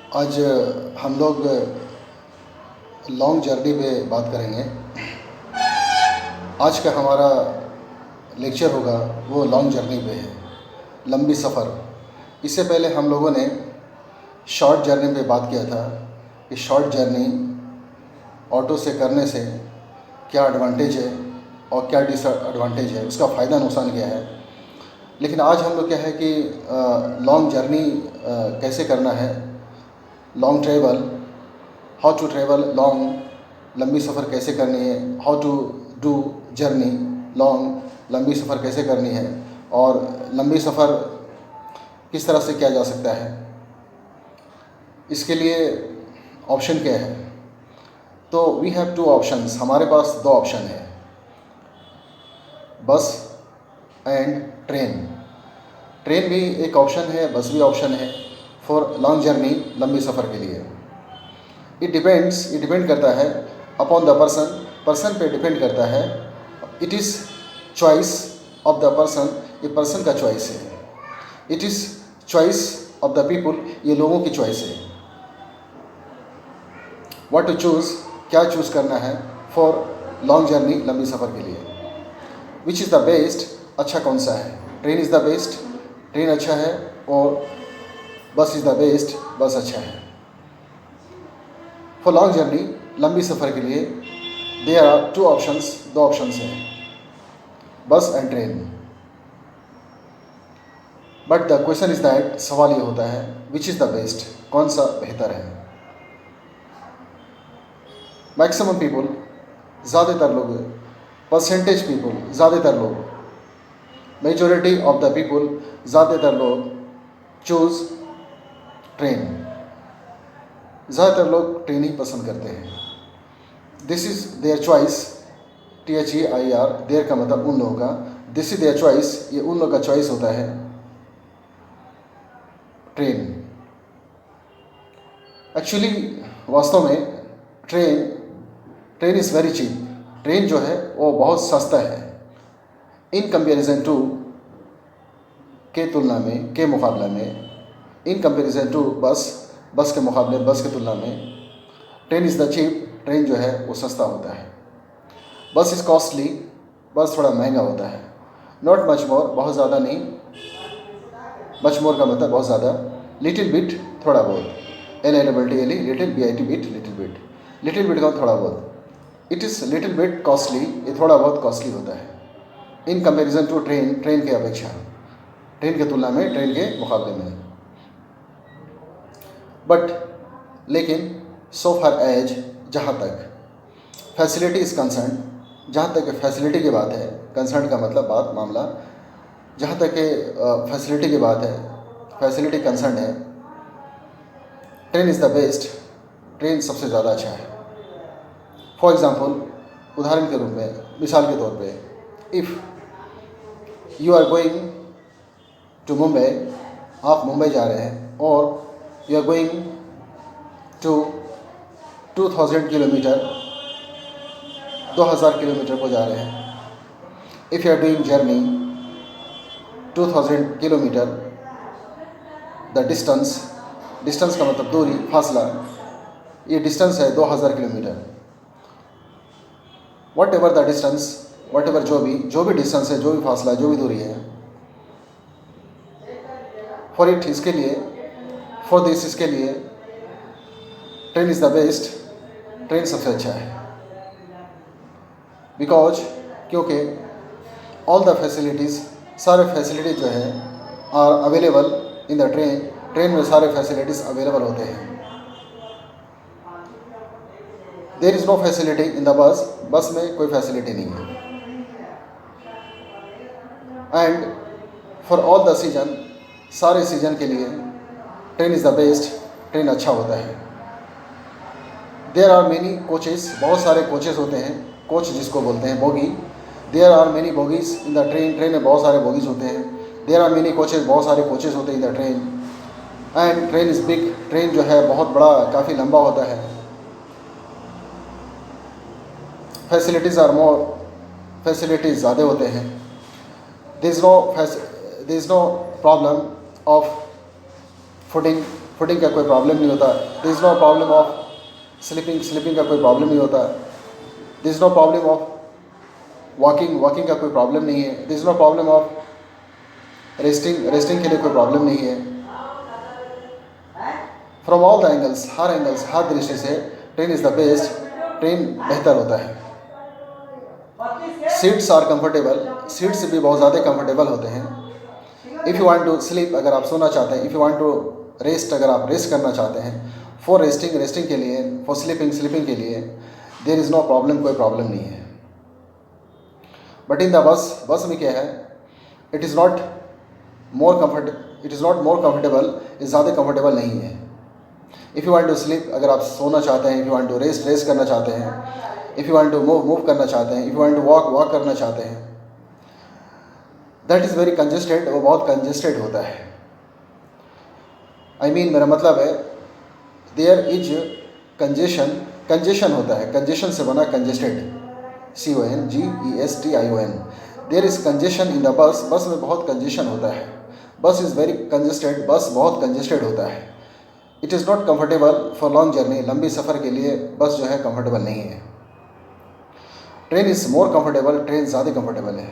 आज हम लोग लॉन्ग जर्नी पे बात करेंगे। आज का हमारा लेक्चर होगा वो लॉन्ग जर्नी पे है, लंबी सफ़र। इससे पहले हम लोगों ने शॉर्ट जर्नी पे बात किया था कि शॉर्ट जर्नी ऑटो से करने से क्या एडवांटेज है और क्या डिसएडवांटेज है, उसका फ़ायदा नुकसान क्या है। लेकिन आज हम लोग क्या है कि लॉन्ग जर्नी कैसे करना है, long travel, how to travel long, लंबी सफ़र कैसे करनी है, how to do journey long, लंबी सफ़र कैसे करनी है और लंबी सफ़र किस तरह से किया जा सकता है, इसके लिए ऑप्शन क्या है। तो वी हैव टू ऑप्शंस, हमारे पास दो ऑप्शन है, बस एंड ट्रेन। ट्रेन भी एक ऑप्शन है, बस भी ऑप्शन है फॉर लॉन्ग जर्नी, लंबी सफ़र के लिए। इट डिपेंड करता है अपॉन द पर्सन पे डिपेंड करता है। It is choice of the person, ये पर्सन का चॉइस है। It is choice of the people, ये लोगों की चॉइस है। व्हाट टू चूज़, क्या चूज़ करना है फॉर लॉन्ग जर्नी, लंबी सफ़र के लिए। विच इज़ द बेस्ट, अच्छा कौन सा है। Train is the best, train अच्छा है, और बस इज़ द बेस्ट, बस अच्छा है। फॉर लॉन्ग जर्नी, लंबी सफ़र के लिए देयर आर टू ऑप्शंस, दो ऑप्शंस हैं, बस and train. But the question is that, सवाल ये होता है विच इज़ द बेस्ट, कौन सा बेहतर है। मैक्सिमम पीपल, ज़्यादातर लोग, परसेंटेज पीपल, ज़्यादातर लोग, मेजॉरिटी ऑफ द पीपल, ज़्यादातर लोग चूज़ ट्रेन। ज़्यादातर लोग ट्रेन ही पसंद करते हैं। This is their choice, THEIR, their का मतलब उन लोगों का, दिस इज़ देयर चॉइस, ये उन लोगों का चॉइस होता है, ट्रेन। एक्चुअली वास्तव में train is very cheap. Train जो है वो बहुत सस्ता है इन कंपेरिजन टू, के तुलना में, के मुकाबला में, इन कंपेरिजन टू बस के मुकाबले, बस के तुलना में train is the cheap, train जो है वो सस्ता होता है। बस इज़ कॉस्टली, बस थोड़ा महंगा होता है। नॉट मच मोर, बहुत ज़्यादा नहीं, मच मोर का मतलब बहुत ज़्यादा, लिटिल बिट, थोड़ा बहुत, LITTLE, little BIT bit, little bit, little bit का थोड़ा बहुत। It is little bit costly, ये थोड़ा बहुत कॉस्टली होता है in comparison to train, train के अपेक्षा, ट्रेन के तुलना में, ट्रेन के मुकाबले में। बट लेकिन सो फार एज, जहाँ तक फैसिलिटी इज़ कंसर्न, जहाँ तक फैसिलिटी की बात है, कंसर्न का मतलब बात, मामला, जहाँ तक फैसिलिटी की बात है, फैसिलिटी कंसर्न है, train is the best, train सबसे ज़्यादा अच्छा है। फॉर एग्ज़ाम्पल, उदाहरण के रूप में, मिसाल के तौर पे, if you are going to Mumbai, आप मुंबई जा रहे हैं, और you are going to 2000 kilometre, 2000 kilometre को जा रहे हैं। If you are doing journey 2000 kilometre, the distance का मतलब दूरी, फासला, ये डिस्टेंस है 2000 kilometre. Whatever the distance, whatever, जो भी डिस्टेंस है, जो भी फासला, जो भी दूरी है, फॉर इट, इसके लिए, फॉर दिस, इसके लिए, train is the best, train सबसे अच्छा है। बिकॉज, क्योंकि ऑल द फैसिलिटीज़, सारे फैसिलिटीज जो है, are available in the train, train में सारे फैसिलिटीज़ अवेलेबल होते हैं। There is no facility in the bus, bus में कोई फैसिलिटी नहीं है। And for all the season, सारे सीजन के लिए train is the best, train अच्छा होता है। देयर आर मेनी कोचेस, बहुत सारे कोचेस होते हैं, कोच जिसको बोलते हैं, bogie. There are many bogies in the train, train में बहुत सारे बोगीज़ होते हैं। देयर आर मेनी कोचेस, बहुत सारे कोचेस होते हैं इन the train. And train is big, train जो है बहुत बड़ा, काफ़ी लंबा होता है। फैसिलिटीज़ आर मोर, फैसिलिटीज़ ज़्यादा होते हैं। There is no problem of fooding का कोई प्रॉब्लम नहीं होता, there is no problem of sleeping का कोई प्रॉब्लम नहीं होता, there is no problem of walking का कोई प्रॉब्लम नहीं है, there is no problem of resting के लिए कोई प्रॉब्लम नहीं है। फ्रॉम ऑल द एंगल्स, हर दृष्टि से train is the best, train बेहतर होता है। सीट्स आर कंफर्टेबल, सीट्स भी बहुत ज़्यादा कंफर्टेबल होते हैं। If you want to sleep, अगर आप सोना चाहते हैं, if you want to rest, अगर आप रेस्ट करना चाहते हैं, फॉर रेस्टिंग के लिए, फॉर स्लीपिंग के लिए, देयर इज़ नो प्रॉब्लम, कोई प्रॉब्लम नहीं है। बट इन द बस में क्या है, it is not more comfortable, इस ज़्यादा कंफर्टेबल नहीं है। If you want to sleep, अगर आप सोना चाहते हैं, if you want to rest करना चाहते हैं, if you want to move करना चाहते हैं, if you want to walk करना चाहते हैं, दैट इज़ वेरी कंजेस्टेड, वो बहुत कंजेस्टेड होता है। मेरा मतलब है देयर इज कंजेशन होता है, कंजेशन से बना congested, CONGESTION। There is congestion in the bus में बहुत कंजेशन होता है, बस इज़ वेरी कंजेस्टेड, बस बहुत कंजेस्टेड होता है। It is not comfortable for long journey, लंबी सफ़र के लिए बस जो है कंफर्टेबल नहीं है। Train is more comfortable, train ज़्यादा कंफर्टेबल है।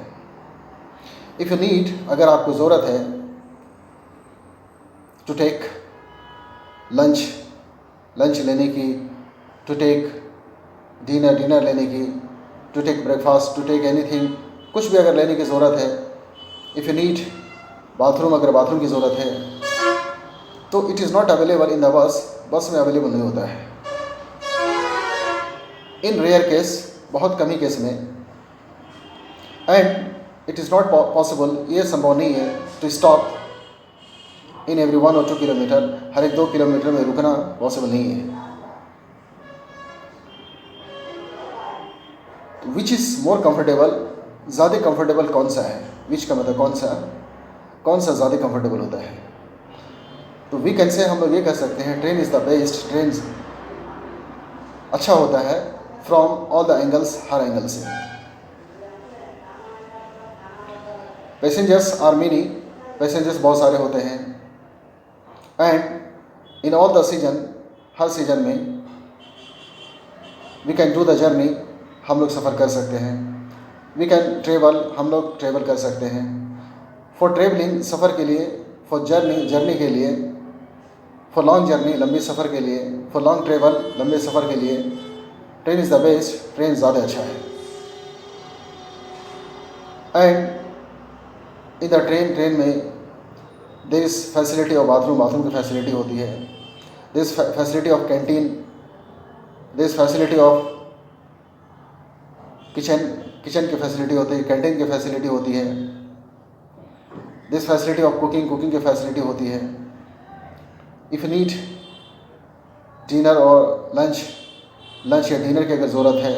इफ़ यू नीड, अगर आपको ज़रूरत है टू टेक लंच लेने की, टू टेक डिनर लेने की, to take breakfast, to take anything, कुछ भी अगर लेने की ज़रूरत है, इफ़ यू नीड बाथरूम, अगर बाथरूम की ज़रूरत है, तो it is not available in the bus में अवेलेबल नहीं होता है। इन रेयर केस, बहुत कमी केस में, and it is not possible, ये संभव नहीं है टू स्टॉप इन एवरी 1 और 2 किलोमीटर, हर एक 2 किलोमीटर में रुकना पॉसिबल नहीं है। विच इज़ मोर कंफर्टेबल, ज़्यादा कंफर्टेबल कौन सा है, विच का मतलब कौन सा ज़्यादा कंफर्टेबल होता है। तो वी कैन से, हम लोग ये कह सकते हैं train is the best, train अच्छा होता है फ्रॉम ऑल द एंगल्स, हर एंगल से। पैसेंजर्स आर मेनी, पैसेंजर्स बहुत सारे होते हैं। And in all the season, हर सीजन में, we can do the journey, हम लोग सफ़र कर सकते हैं। वी कैन ट्रेवल, हम लोग ट्रेवल कर सकते हैं। फॉर ट्रेवलिंग, सफ़र के लिए, फॉर जर्नी के लिए, फॉर लॉन्ग जर्नी, लंबी सफ़र के लिए, फॉर लॉन्ग ट्रेवल, लंबे सफ़र के लिए, train is the best, train ज़्यादा अच्छा है। एंड इन द ट्रेन में there is facility of bathroom की फैसिलिटी होती है, there is facility of canteen, there is facility of kitchen की फैसिलिटी होती है, कैंटीन की फैसिलिटी होती है, there is facility of cooking की फैसिलिटी होती है। इफ़ यू नीड डिनर और लंच या डिनर की अगर ज़रूरत है,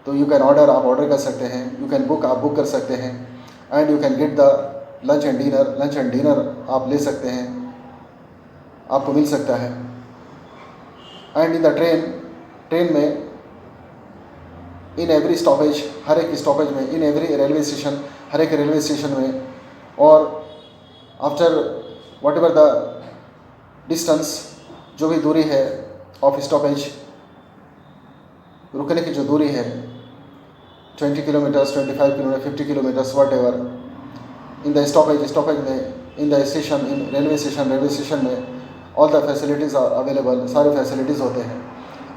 तो यू कैन ऑर्डर, आप ऑर्डर कर सकते हैं, यू कैन बुक, आप बुक कर सकते हैं, and you can get the lunch and dinner आप ले सकते हैं, आपको मिल सकता है। एंड इन द ट्रेन में, इन एवरी स्टॉपेज, हर एक स्टॉपेज में, इन एवरी रेलवे स्टेशन, हर एक रेलवे स्टेशन में, और after what ever the distance, जो भी दूरी है ऑफ स्टॉपेज, रुकने की जो दूरी है, 20 kilometres, 25 kilometre, 50 kilometres, whatever, in the stoppage में, in the station, in railway station में, all the facilities are available, सारे फैसिलिटीज़ होते हैं।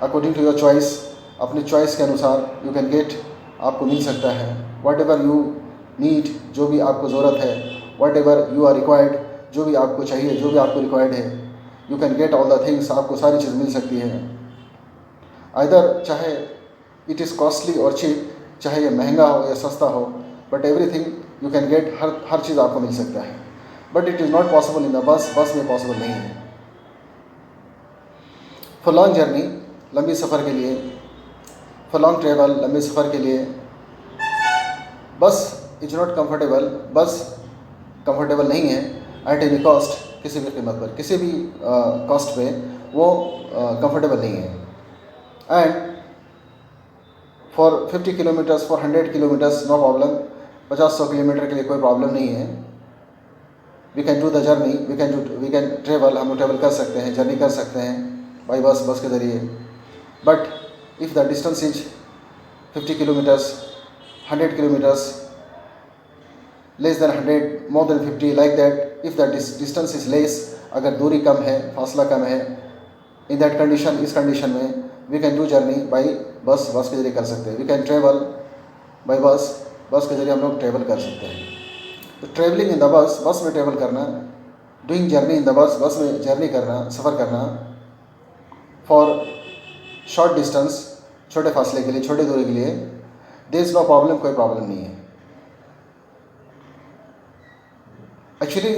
अकॉर्डिंग टू योर चॉइस, अपनी चॉइस के अनुसार यू कैन गेट, आपको मिल सकता है। वट एवर यू नीड, जो भी आपको ज़रूरत है, whatever you are required, जो भी आपको चाहिए, जो भी आपको रिक्वायर्ड है, you can get all the things, आपको सारी चीज़ मिल सकती है। आइदर चाहे इट इज़ कॉस्टली और चीप, चाहे ये महंगा हो या सस्ता हो, but everything you can get, हर चीज़ आपको मिल सकता है। But it is not possible in the bus में पॉसिबल नहीं है। फॉर लॉन्ग जर्नी, लंबी सफ़र के लिए, फॉर लॉन्ग ट्रेवल, लंबे सफ़र के लिए, बस इज नॉट कंफर्टेबल, बस कंफर्टेबल नहीं है एट एनी कॉस्ट, किसी भी कीमत पर, किसी भी कॉस्ट पे वो कंफर्टेबल नहीं है। And for 50 kilometres, for 100 kilometres, no problem, 50-100 kilometre के लिए कोई प्रॉब्लम नहीं है, we can do the journey, we can travel, हम लोग ट्रेवल कर सकते हैं, जर्नी कर सकते हैं बाई बस के ज़रिए. But if the distance is 50 kilometres, 100 kilometres, less than 100, more than 50, like that. If the distance is less, अगर दूरी कम है, फासला कम है, इन दैट कंडीशन, इस कंडीशन में we can do journey by bus के ज़रिए कर सकते हैं. We can travel by bus के ज़रिए हम लोग ट्रेवल कर सकते हैं. तो ट्रेवलिंग इन द बस में ट्रेवल करना, doing journey in the bus में जर्नी करना, सफ़र करना फॉर शॉर्ट डिस्टेंस, छोटे फासले के लिए, छोटे दूरी के लिए, देयर इज़ नो प्रॉब्लम, कोई प्रॉब्लम नहीं है. Actually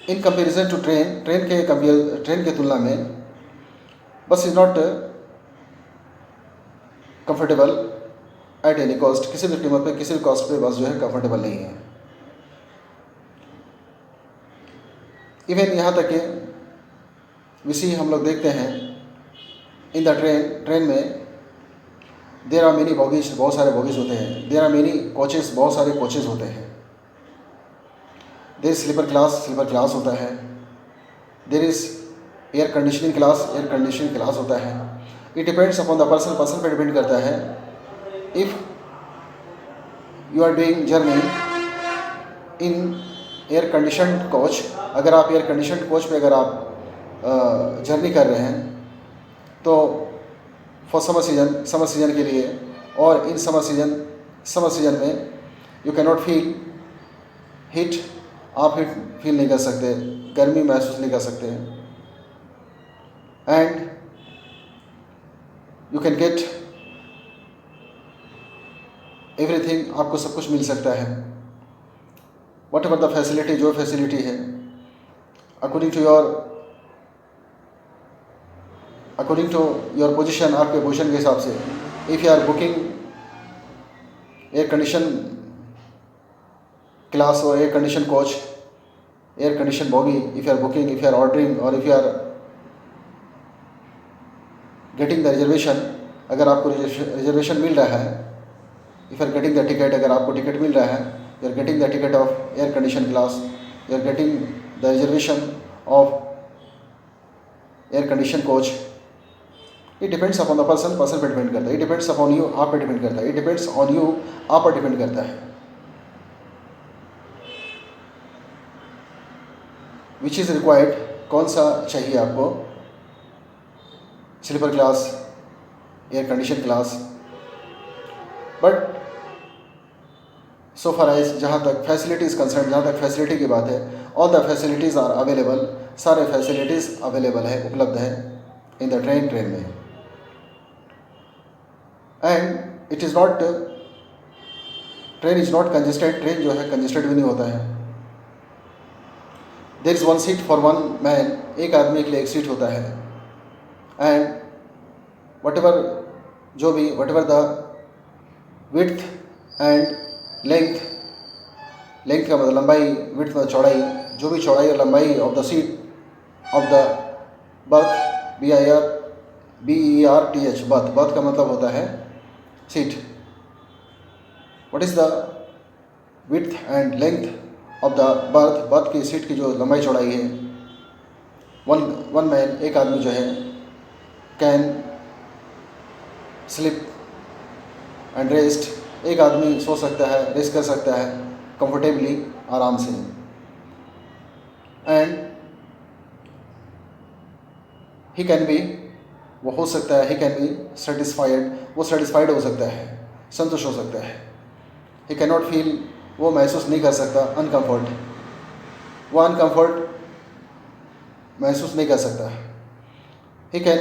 in comparison to train के तुलना में bus is not comfortable at any cost. किसी भी कीमत पे, किसी भी कॉस्ट पे बस जो है कंफर्टेबल नहीं है. इवन यहाँ तक कि वैसे ही हम लोग देखते हैं इन द ट्रेन में देयर आर मेनी बॉगीज, बहुत सारे बॉगीज होते हैं. देयर आर मेनी कोचेस, बहुत सारे कोचेस होते हैं. देयर इज स्लीपर क्लास होता है. There is air conditioning class होता है. It depends upon the person पर डिपेंड करता है. If you are doing journey in air condition coach, अगर आप एयर कंडीशन कोच पे अगर आप जर्नी कर रहे हैं तो फॉर समर सीजन के लिए, और इन समर सीजन में you can not feel heat, आप हीट फील नहीं कर सकते, गर्मी महसूस नहीं कर सकते. And you can get everything, आपको सब कुछ मिल सकता है. वट एवर द फैसिलिटी, जो फैसिलिटी है अकॉर्डिंग टू योर पोजीशन, आपके पोजीशन के हिसाब से. If you are booking air condition class और air condition coach, air condition bogie, if you are ordering, और if you are getting the reservation, अगर आपको रिजर्वेशन मिल रहा है, if you are getting the ticket, अगर आपको टिकट मिल रहा है, you are getting the ticket of air condition class, you are getting the reservation of air condition coach. It depends upon the person पर depend करता है. It depends upon you, आप पर डिपेंड करता है. इट डिपेंड्स ऑन यू, आप पर depend करता है. विच इज़ रिक्वायर्ड, कौन सा चाहिए आपको, sleeper class, air condition class. But so far as जहाँ तक फैसिलिटीज़ कंसर्न, जहाँ तक फैसिलिटी की बात है, all the facilities are available, सारे फैसिलिटीज़ अवेलेबल है, उपलब्ध है इन द ट्रेन में. And it is not, train is not congested, train जो है कंजेस्टेड भी नहीं होता है. There is one seat for one man, एक आदमी के लिए एक सीट होता है. And whatever the width and length का मतलब लंबाई, विड्थ मतलब चौड़ाई, जो भी चौड़ाई और लंबाई of the seat of the birth, BERTH, birth का मतलब होता है seat. What is the width and length of the birth की सीट की जो लंबाई चौड़ाई है, वन मैन, एक आदमी जो है, कैन स्लिप एंड रेस्ट, एक आदमी सो सकता है, रेस्ट कर सकता है कंफर्टेबली, आराम से. एंड ही कैन बी, वो हो सकता है, ही कैन बी सेटिस्फाइड, वो सेटिस्फाइड हो सकता है, संतुष्ट हो सकता है. ही कैन नॉट फील, वो महसूस नहीं कर सकता अनकम्फर्ट, वो अनकम्फर्ट महसूस नहीं कर सकता. ही कैन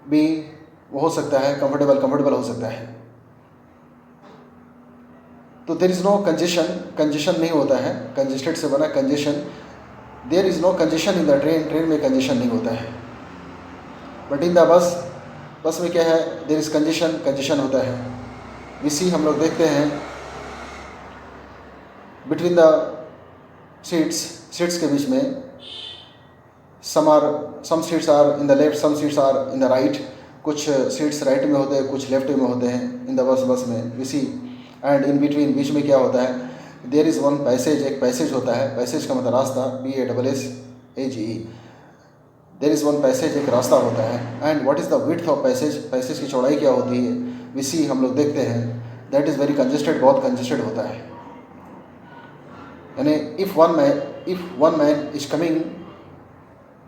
बी, वो हो सकता है कंफर्टेबल हो सकता है. तो देयर इज़ नो कंजेशन नहीं होता है, कंजेस्टेड से बना congestion. There is no congestion in the train में कंजेशन नहीं होता है. बट इन द बस में क्या है, देयर इज़ कंजेशन होता है. इसी हम लोग देखते हैं बिटवीन द सीट्स के बीच में, some seats are in the left, some seats are in the right. कुछ सीट्स राइट में होते हैं, कुछ लेफ्ट में होते हैं इन द बस में. इसी एंड इन बिटवीन, बीच में क्या होता है, देयर इज़ वन पैसेज, एक पैसेज होता है, पैसेज का मतलब रास्ता, PASSAGE। There is one passage, एक रास्ता होता है। And what is the width of passage, passage की चौड़ाई क्या होती है? वी सी, हम लोग देखते हैं, दैट इज़ वेरी कंजेस्टेड, बहुत कंजेस्टेड होता है। यानी if one man is coming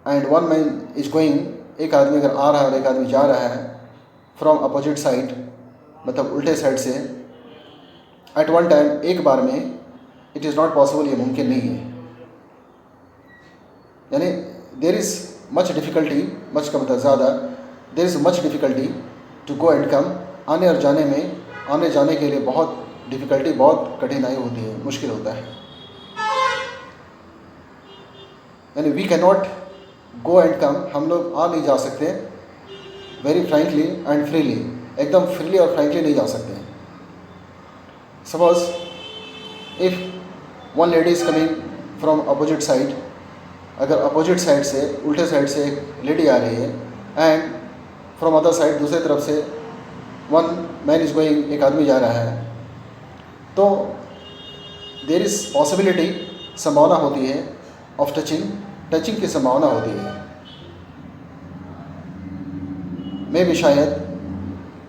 and one man is going, एक आदमी अगर आ रहा है और एक आदमी जा रहा है फ्रॉम अपोजिट साइड, मतलब उल्टे साइड से, एट वन टाइम, एक बार में, इट इज़ नॉट पॉसिबल, ये मुमकिन नहीं है। यानी there is much difficulty, much का मतलब ज़्यादा, there is much difficulty to go and come, आने और जाने में, आने जाने के लिए बहुत डिफ़िकल्टी, बहुत कठिनाई होती है, मुश्किल होता है। यानी we can not go and come, हम लोग आ नहीं जा सकते वेरी फ्रैंकली एंड फ्रीली, एकदम फ्रीली और फ्रैंकली नहीं जा सकते। Suppose if one lady is coming from opposite side, अगर अपोजिट साइड से, उल्टे साइड से एक लेडी आ रही है, एंड फ्रॉम अदर साइड, दूसरी तरफ से वन मैन इज़ गोइंग, एक आदमी जा रहा है, तो देर इज़ पॉसिबिलिटी, संभावना होती है ऑफ टचिंग की संभावना होती है। मैं भी शायद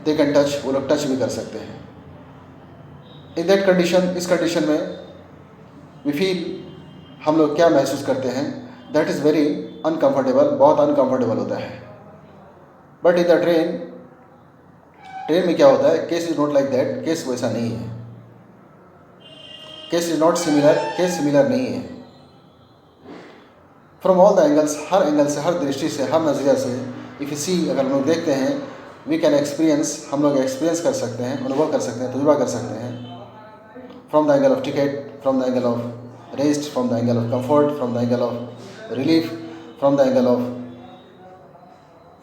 दे कैन टच, वो लोग टच भी कर सकते हैं। इन दैट कंडीशन, इस कंडीशन में वी फील, हम लोग क्या महसूस करते हैं? दैट इज़ वेरी अनकम्फर्टेबल, बहुत अनकम्फर्टेबल होता है। बट इन द ट्रेन में क्या होता है? Case is not like that, case वैसा नहीं है। Case is not similar, case similar नहीं है। फ्रॉम ऑल द एंगल्स, हर एंगल से, हर दृष्टि से, हर नज़रिया से, इफ़ यू सी, अगर हम लोग देखते हैं, वी कैन एक्सपीरियंस, हम लोग एक्सपीरियंस कर सकते हैं, अनुभव कर सकते हैं, तजुर्बा कर सकते हैं। From the angle of ticket, from the angle of rest, from the angle of comfort, from the angle of relief, from the angle of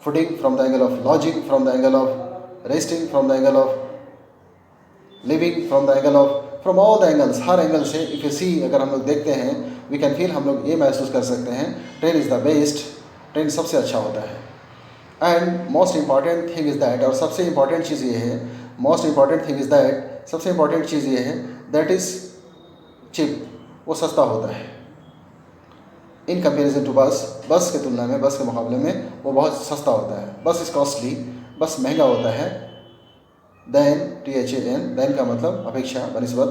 fooding, from the angle of lodging, from the angle of resting, from the angle of living, from the angle of, from all the angles, हर angle से if you see, अगर हम लोग देखते हैं, we can feel, हम लोग ये महसूस कर सकते हैं, train is the best, train सबसे अच्छा होता है। And most important thing is that, और सबसे इंपॉर्टेंट चीज़ ये है, most important thing is that, सबसे इंपॉर्टेंट चीज़ ये है, दैट इज़ चिप, वो सस्ता होता है इन कंपेरिजन टू बस के तुलना में, बस के मुकाबले में वो बहुत सस्ता होता है। बस इज़ कॉस्टली, बस महंगा होता है। दैन, THAN, दैन का मतलब अपेक्षा, बनिस्बत,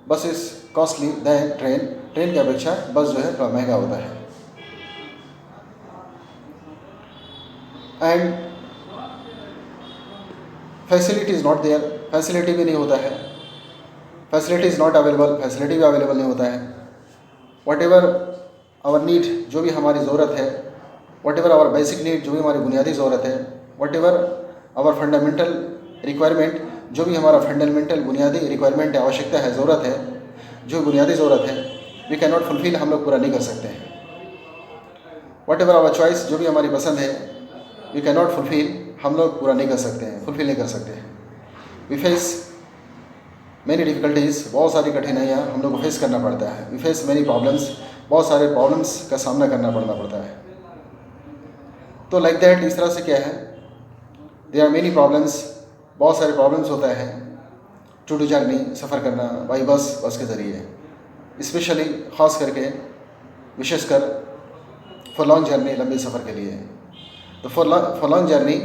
bus is costly than train, train की अपेक्षा बस जो है थोड़ा महंगा होता है। And facility is not there, facility भी नहीं होता है, facility is not available, facility भी अवेलेबल नहीं होता है। वट एवर आवर नीड, जो भी हमारी ज़रूरत है, whatever our basic need, जो भी हमारी बुनियादी ज़रूरत है, whatever our fundamental requirement, जो भी हमारा फंडामेंटल बुनियादी रिक्वायरमेंट है, आवश्यकता है, ज़रूरत है, जो बुनियादी ज़रूरत है, वी कैन नॉट फुलफिल, हम लोग पूरा नहीं कर सकते हैं। वट एवर आवर चॉइस, जो भी हमारी पसंद है, वी कैन नॉट फुलफिल, हम लोग पूरा नहीं कर सकते हैं, फुलफिल नहीं कर सकते हैं। वी फेस मैनी डिफ़िकल्टीज़, बहुत सारी कठिनाइयाँ हम लोग को फेस करना पड़ता है। वी फेस मैनी प्रॉब्लम्स, बहुत सारे प्रॉब्लम्स का सामना करना पड़ता है। तो लाइक दैट, इस तरह से क्या है, देयर आर मेनी प्रॉब्लम्स, बहुत सारे प्रॉब्लम्स होता है टू डू जर्नी, सफ़र करना बाई बस के ज़रिए, स्पेशली ख़ास करके, विशेषकर फॉर लॉन्ग जर्नी, लंबे सफ़र के लिए। तो फॉर लॉन्ग जर्नी,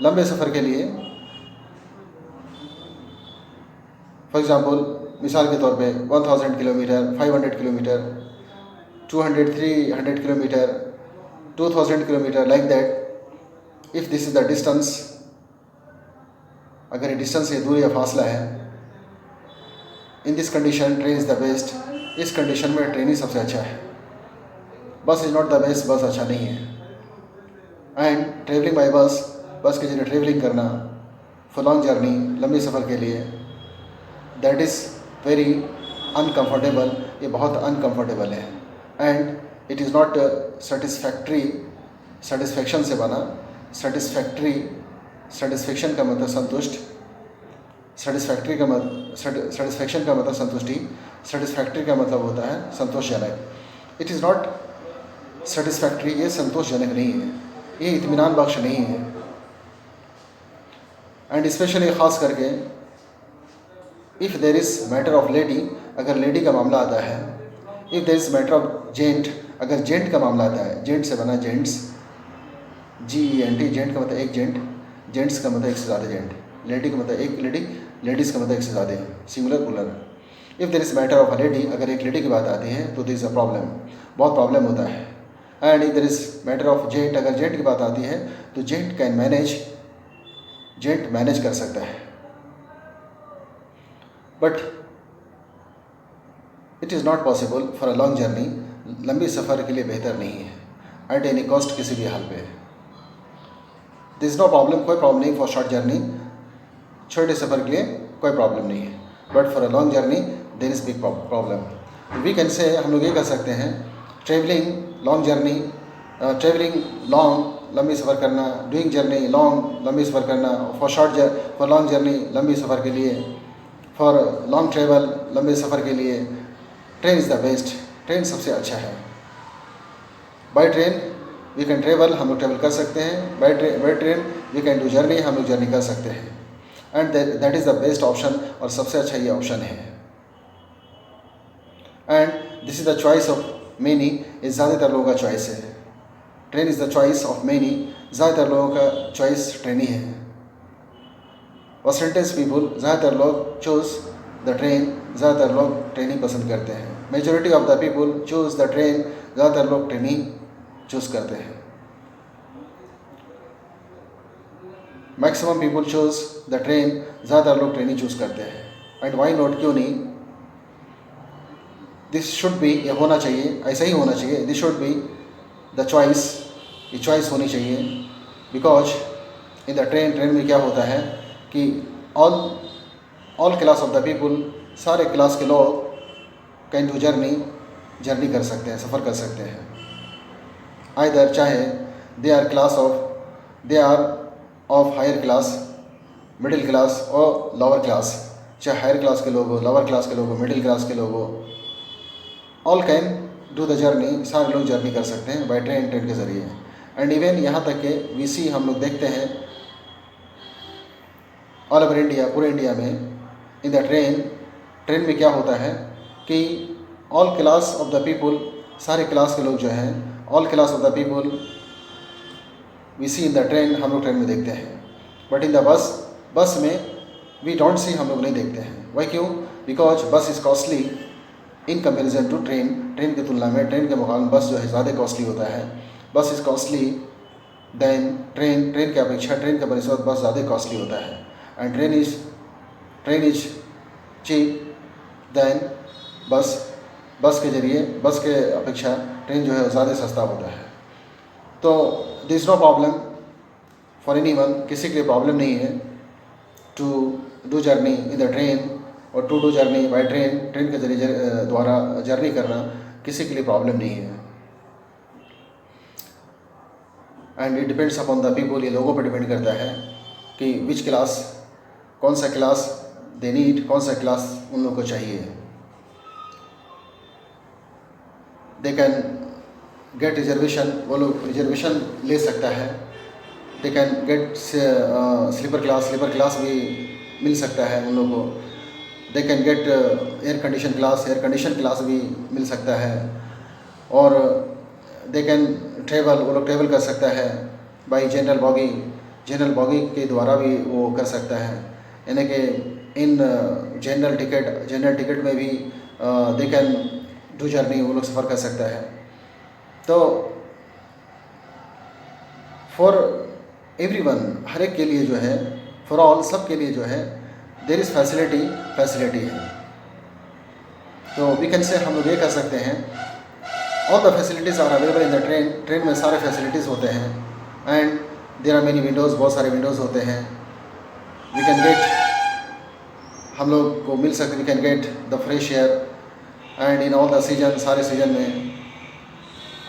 लंबे सफ़र के लिए, फॉर एग्ज़ाम्पल, मिसाल के तौर पे 1000 kilometre, 500 kilometre, 200, 300 kilometre, 2000 kilometre, like that. If this is the distance, अगर ये डिस्टेंस, ये दूरी या फासला है, in this condition train is the best, इस कंडीशन में ट्रेन ही सबसे अच्छा है। Bus is not the best, बस अच्छा नहीं है। एंड ट्रेवलिंग बाई बस के जरिए ट्रेवलिंग करना फॉर लॉन्ग जर्नी, लंबी सफ़र के लिए, दैट इज़ वेरी अनकम्फर्टेबल, ये बहुत अनकम्फर्टेबल है। And it is not satisfactory, satisfaction से बना, सेटिस्फैक्शन का मतलब संतुष्ट, सेटिस्फैक्ट्री का सेटिस्फैक्शन का मतलब संतुष्टि, सेटिस्फैक्ट्री का मतलब होता है संतोषजनक। इट इज़ नॉट सेटिस्फैक्ट्री, ये संतोषजनक नहीं है, ये इत्मीनान बख्श नहीं है। एंड स्पेशली ख़ास करके if there is matter of lady, अगर लेडी का मामला आता है, if there is matter of gent, अगर जेंट का मामला आता है, जेंट से बना जेंट्स, GENT, जेंट का मतलब एक जेंट, जेंट्स का मतलब एक से ज़्यादा जेंट, लेडी का मतलब एक लेडी, लेडीज़ का मतलब एक से ज़्यादा, singular plural. If there is matter of a lady, अगर एक लेडी की बात आती है तो दिस इज़ अ प्रॉब्लम, बहुत प्रॉब्लम होता है। And if there is matter of gent, अगर जेंट की बात आती है तो gent can manage, gent manage कर सकता है, but it is not possible for a long journey, लंबी सफ़र के लिए बेहतर नहीं है एट एनी कॉस्ट, किसी भी हाल पे। दिस नो प्रॉब्लम, कोई प्रॉब्लम नहीं फॉर शॉर्ट जर्नी, छोटे सफ़र के लिए कोई प्रॉब्लम नहीं है, but for a long journey there is big problem. We can say, हम लोग ये कर सकते हैं, travelling long journey, travelling long, लंबी सफ़र करना, डूइंग जर्नी लॉन्ग, लंबी सफ़र करना, फॉर लॉन्ग जर्नी, लंबी सफ़र के लिए, फॉर लॉन्ग ट्रेवल, लंबे सफ़र के लिए train is the best, train सबसे अच्छा है। By train we can travel, हम लोग ट्रेवल कर सकते हैं, by train we can do journey, हम लोग जर्नी कर सकते हैं, and that is the best option, और सबसे अच्छा ये ऑप्शन है। And this is the choice of many, ये ज़्यादातर लोगों का चॉइस है। Train is the choice of many, ज़्यादातर लोगों का चॉइस ट्रेन ही है। परसेंटेज पीपुल, ज़्यादातर लोग चूज़ द ट्रेन, ज़्यादातर लोग ट्रेन ही पसंद करते हैं। Majority of the people choose the train, ज़्यादातर लोग ट्रेन ही चूज़ करते हैं। Maximum people choose the train, ज़्यादातर लोग ट्रेन ही चूज़ करते हैं। एंड वाई नॉट, क्यों नहीं, दिस शुड बी, ये होना चाहिए, ऐसा ही होना चाहिए, this should be the choice, ये चॉइस होनी चाहिए। Because in the train, train में क्या होता है कि all class of the people, सारे क्लास के लोग कैन डू जर्नी, जर्नी कर सकते हैं, सफ़र कर सकते हैं। आइदर, चाहे they are of higher class, middle class और लोअर क्लास, चाहे हायर क्लास के लोग हो, लोअर क्लास के लोग हो, मिडिल क्लास के लोग हो, all can do the journey, सारे लोग जर्नी कर सकते हैं बाय ट्रेन, ट्रेन के ज़रिए। एंड इवन यहाँ तक के VC हम लोग देखते हैं ऑल ओवर इंडिया, पूरे इंडिया में, इन द ट्रेन, ट्रेन में क्या होता है कि all class of the people, सारे क्लास के लोग जो हैं, all class of the people we see in the train, हम लोग ट्रेन में देखते हैं, बट इन द बस में वी डोंट सी, हम लोग नहीं देखते हैं। वही क्यों? Because bus is costly in comparison to train, train की तुलना में, ट्रेन के मुकाबले बस जो है ज़्यादा कॉस्टली होता है। Bus is costly than train, train की अपेक्षा, ट्रेन के बनस्पत बस ज़्यादा कॉस्टली होता है। And train is cheap than bus, bus के ज़रिए, बस के अपेक्षा ट्रेन जो है ज़्यादा सस्ता होता है। तो this no problem for anyone, किसी के लिए प्रॉब्लम नहीं है to do journey in the train, और to do journey by train, train के जरिए द्वारा जर्नी करना किसी के लिए प्रॉब्लम नहीं है। And it depends upon the people, ये लोगों पर डिपेंड करता है कि विच क्लास, कौन सा क्लास दे नीड, कौन सा क्लास उन लोगों को चाहिए। दे कैन गेट रिजर्वेशन, वो लोग रिजर्वेशन ले सकता है। They can get sleeper class भी मिल सकता है उन लोगों को। They can get air condition class भी मिल सकता है। और दे कैन ट्रेवल, वो लोग ट्रेवल कर सकता है बाई जनरल बॉगी के द्वारा भी वो कर सकता है। यानी कि इन जनरल टिकट में भी दे कैन डू जर्नी, वो लोग सफ़र कर सकता है। तो फॉर एवरीवन, हर एक के लिए जो है, फॉर ऑल, सब के लिए जो है, देयर इज़ फैसिलिटी है। तो वी कैन से, हम लोग ये कर सकते हैं, all the facilities are available in the train, train में सारे फैसिलिटीज़ होते हैं। And there are many windows, बहुत सारे विंडोज़ होते हैं। वी कैन गेट, हम लोग को मिल सकते, we can get the fresh air. And in all the season, सारे सीजन में,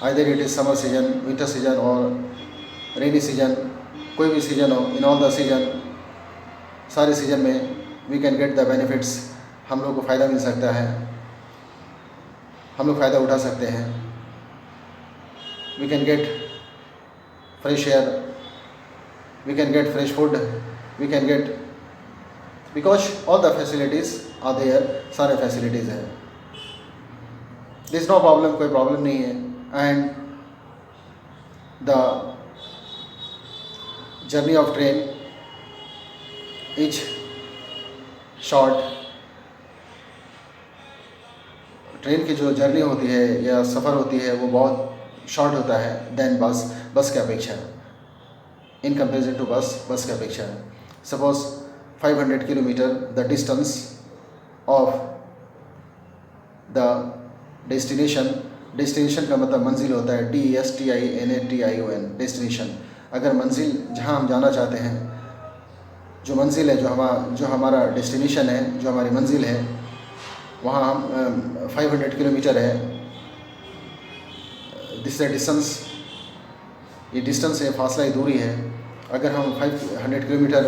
either it is summer season, winter season और रेनी सीजन, कोई भी सीजन हो, इन ऑल द सीजन, सारे सीजन में we can get the benefits, हम लोग को फ़ायदा मिल सकता है, हम लोग फ़ायदा उठा सकते हैं। We can get fresh air, we can get fresh food, we can get because all the facilities are there, सारे फैसिलिटीज़ है, दिस नो प्रॉब्लम, कोई प्रॉब्लम नहीं है। And the journey of train is short. Train की जो journey होती है या सफ़र होती है वो बहुत शॉर्ट होता है देन बस के अपेक्षा, इन कंपेरिजन टू बस के अपेक्षा। Suppose 500 kilometre the distance of the destination का मतलब मंजिल होता है, DESTINATION, डेस्टिनेशन। अगर मंजिल जहाँ हम जाना चाहते हैं, जो मंजिल है, जो हमारा डेस्टिनेशन है, जो हमारी मंजिल है, वहाँ हम 500 किलोमीटर है, दिस इज डिस्टेंस, ये डिस्टेंस है, फासला, ये दूरी है। अगर हम 500 kilometre,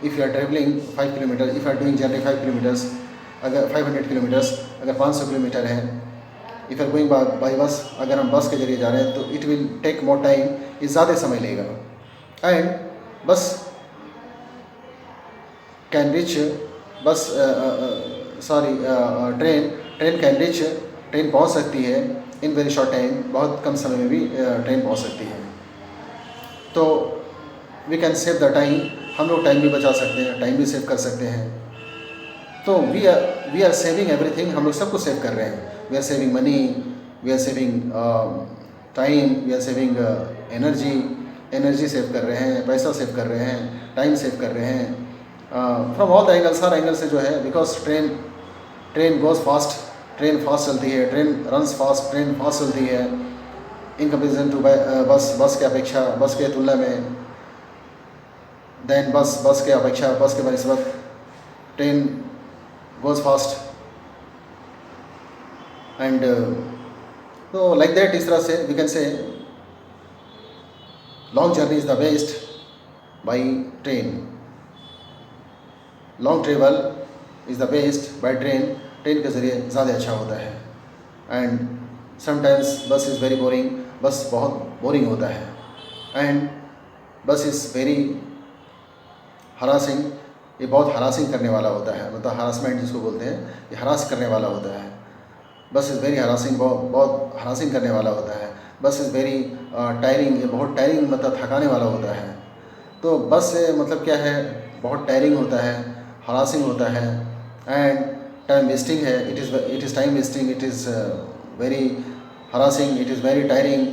if you are travelling 5 kilometre, if you are doing journey 5 kilometres, अगर 500 किलोमीटर्स, अगर 500 किलोमीटर है, if are going by bus, अगर हम बस के ज़रिए जा रहे हैं तो it will take more time, ये ज़्यादा समय लेगा। एंड बस कैन रिच बस ट्रेन पहुंच सकती है इन वेरी शॉर्ट टाइम, बहुत कम समय में भी ट्रेन पहुंच सकती है। तो we can save the time, हम लोग टाइम भी बचा सकते हैं, टाइम भी सेव कर सकते हैं। तो वी आर सेविंग एवरीथिंग, हम लोग सब कुछ सेव कर रहे हैं। We are saving money, we are saving time, we are saving energy save कर रहे हैं, पैसा सेव कर रहे हैं, टाइम सेव कर रहे हैं, फ्रॉम ऑल द एंगल्स, हर एंगल से जो है। Because train goes fast, train fast चलती है, train runs fast, train fast चलती है इन कंपेरिजन टू बस के अपेक्षा, बस के तुलना में। देन बस के अपेक्षा, बस के बनिस्बत ट्रेन गोज़ फास्ट। एंड तो लाइक दैट, इस तरह से we can say long journey is the best by train, long travel is the best by train, train के ज़रिए ज़्यादा अच्छा होता है। And sometimes bus is very boring, bus बहुत बोरिंग होता है। एंड बस इज़ वेरी हरासिंग, ये बहुत हरासिंग करने वाला होता है, मतलब हरासमेंट जिसको बोलते हैं, ये हरास करने वाला होता है। बस इज़ वेरी हरासिंग, बहुत हरासिंग करने वाला होता है। बस इज़ वेरी टायरिंग, ये बहुत टायरिंग, मतलब थकाने वाला होता है। तो बस से मतलब क्या है, बहुत टायरिंग होता है, हरासिंग होता है, एंड टाइम वेस्टिंग है, it is time wasting, it is very harassing, it is very tiring,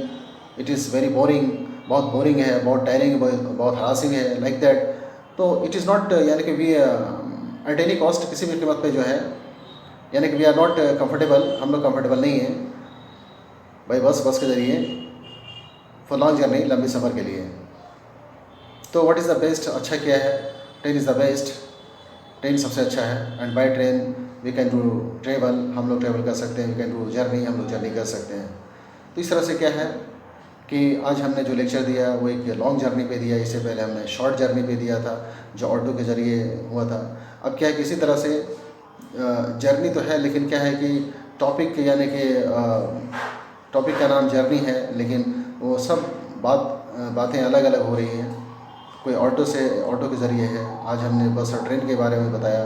it is very boring, बहुत बोरिंग है, बहुत टायरिंग, बहुत हरासिंग है, लाइक दैट। तो इट इज़ नॉट, यानी कि वी एट एनी कॉस्ट, किसी भी कीमत पे जो है, यानी कि वी आर नॉट कंफर्टेबल, हम लोग कंफर्टेबल नहीं हैं भाई बस के ज़रिए फॉर लॉन्ग जर्नी, लंबे सफ़र के लिए। तो व्हाट इज़ द बेस्ट, अच्छा क्या है, train is the best, train सबसे अच्छा है। And by train we can do travel, हम लोग ट्रेवल कर सकते हैं, वी कैन डू जर्नी, हम लोग जर्नी कर सकते हैं। तो इस तरह से क्या है कि आज हमने जो लेक्चर दिया वो एक लॉन्ग जर्नी पे दिया, इससे पहले हमने शॉर्ट जर्नी पे दिया था जो ऑटो के ज़रिए हुआ था। अब क्या है, किसी तरह से जर्नी तो है, लेकिन क्या है कि टॉपिक, यानी कि टॉपिक का नाम जर्नी है, लेकिन वो सब बातें अलग अलग हो रही हैं। कोई ऑटो के ज़रिए है, आज हमने बस और ट्रेन के बारे में बताया।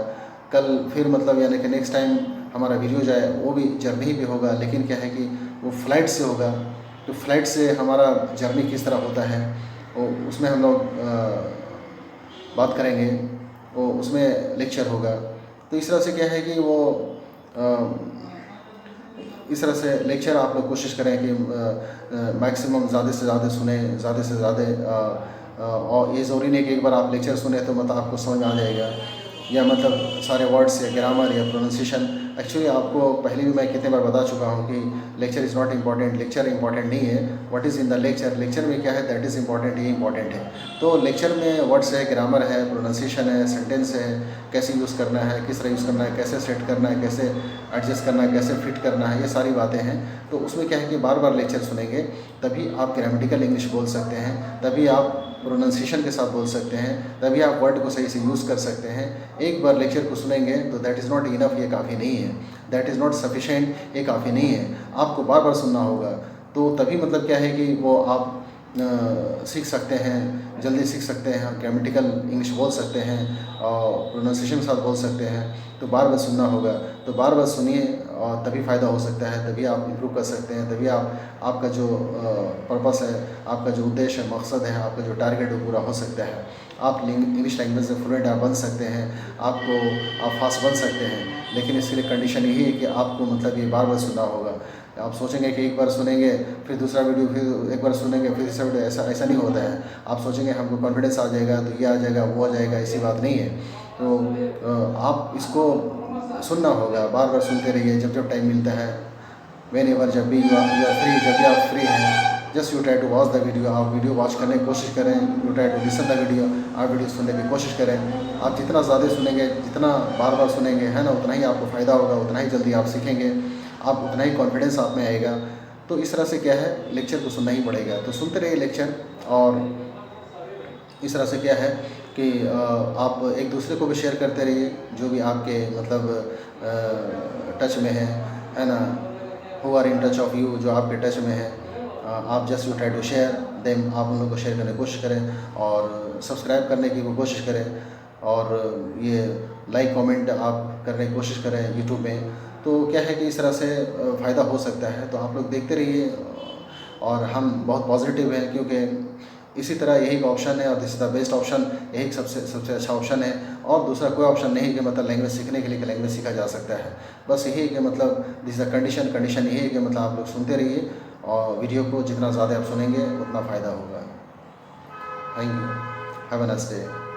कल फिर मतलब यानी कि नेक्स्ट टाइम हमारा वीडियो जाए वो भी जर्नी पे होगा, लेकिन क्या है कि वो फ़्लाइट से होगा। तो फ़्लाइट से हमारा जर्नी किस तरह होता है वो उसमें हम लोग बात करेंगे, वो उसमें लेक्चर होगा। तो इस तरह से क्या है कि वो इस तरह से लेक्चर आप लोग कोशिश करें कि मैक्सिमम ज़्यादा से ज़्यादा सुने, ज़्यादा से ज़्यादा। और ये ज़रूरी नहीं कि एक बार आप लेक्चर सुने तो मतलब आपको समझ में आ जाएगा, या मतलब सारे वर्ड्स या ग्रामर या प्रोनाउंसिएशन। एक्चुअली आपको पहले भी मैं कितने बार बता चुका हूँ कि lecture is not important, lecture important नहीं है। What is in the lecture में क्या है, दैट इज़ इम्पॉर्टेंट, ये इंपॉर्टेंट है। तो लेक्चर में वर्ड्स है, ग्रामर है, प्रोनाउंसिएशन है, सेंटेंस है, कैसे यूज़ करना है, किस तरह यूज़ करना है, कैसे सेट करना है, कैसे एडजस्ट करना है, कैसे फिट करना है, ये सारी बातें हैं। तो उसमें क्या है कि बार बार लेक्चर सुनेंगे तभी आप ग्रामेटिकल इंग्लिश बोल सकते हैं, तभी आप प्रोनाउंसिएशन के साथ बोल सकते हैं, तभी आप वर्ड को सही से यूज़ कर सकते हैं। एक बार लेक्चर को सुनेंगे तो दैट इज़ नॉट इनफ, ये काफ़ी नहीं है, दैट इज़ नॉट सफिशेंट, ये काफ़ी नहीं है, आपको बार बार सुनना होगा। तो तभी मतलब क्या है कि वो आप सीख सकते हैं, जल्दी सीख सकते हैं, ग्रामेटिकल इंग्लिश बोल सकते हैं और प्रोनाउंसिएशन के साथ बोल सकते हैं। तो बार बार सुनना होगा, तो बार बार सुनिए और तभी फ़ायदा हो सकता है, तभी आप इम्प्रूव कर सकते हैं, तभी आपका जो पर्पस है, आपका जो उद्देश्य है, मकसद है, आपका जो टारगेट है वो पूरा हो सकता है। आप इंग्लिश लैंग्वेज में फ्लुएंट आप बन सकते हैं, आप फास्ट बन सकते हैं, लेकिन इसके लिए कंडीशन यही है कि आपको मतलब ये बार बार सुनना होगा। आप सोचेंगे कि एक बार सुनेंगे, फिर दूसरा वीडियो, फिर एक बार सुनेंगे, फिर तीसरा वीडियो, ऐसा नहीं होता है। आप सोचेंगे हमको कॉन्फिडेंस आ जाएगा तो ये आ जाएगा, वो आ जाएगा, ऐसी बात नहीं है। तो आप इसको सुनना होगा, बार बार सुनते रहिए जब जब टाइम मिलता है। व्हेनेवर, जब भी यू आर फ्री, जब भी आप फ्री हैं, just you try to watch the video. आप वीडियो वॉच करने की कोशिश करें, you try to listen the video, आप वीडियो सुनने की कोशिश करें। आप जितना ज़्यादा सुनेंगे, जितना बार बार सुनेंगे, है ना, उतना ही आपको फ़ायदा होगा, उतना ही जल्दी आप सीखेंगे, आप उतना ही कॉन्फिडेंस आप में आएगा। तो इस तरह से क्या है, लेक्चर को सुनना ही पड़ेगा। तो सुनते रहिए लेक्चर, और इस तरह से क्या है कि आप एक दूसरे को भी शेयर करते रहिए, जो भी आपके मतलब टच में है ना, who are in touch of you, जो आपके टच में है। आप just you try to share them, आप उन लोगों को शेयर करने की कोशिश करें और सब्सक्राइब करने की कोशिश करें, और ये लाइक कमेंट आप करने की कोशिश करें यूट्यूब में। तो क्या है कि इस तरह से फ़ायदा हो सकता है। तो आप लोग देखते रहिए, और हम बहुत पॉजिटिव हैं, क्योंकि इसी तरह यही एक ऑप्शन है, और this is the best option, यही सबसे अच्छा ऑप्शन है। और दूसरा कोई ऑप्शन नहीं कि मतलब लैंग्वेज सीखने के लिए कि लैंग्वेज सीखा जा सकता है। बस यही है कि मतलब दिस इज़ द कंडीशन यही है कि मतलब आप लोग सुनते रहिए, और वीडियो को जितना ज़्यादा आप सुनेंगे उतना फ़ायदा होगा। Thank you, have a nice day.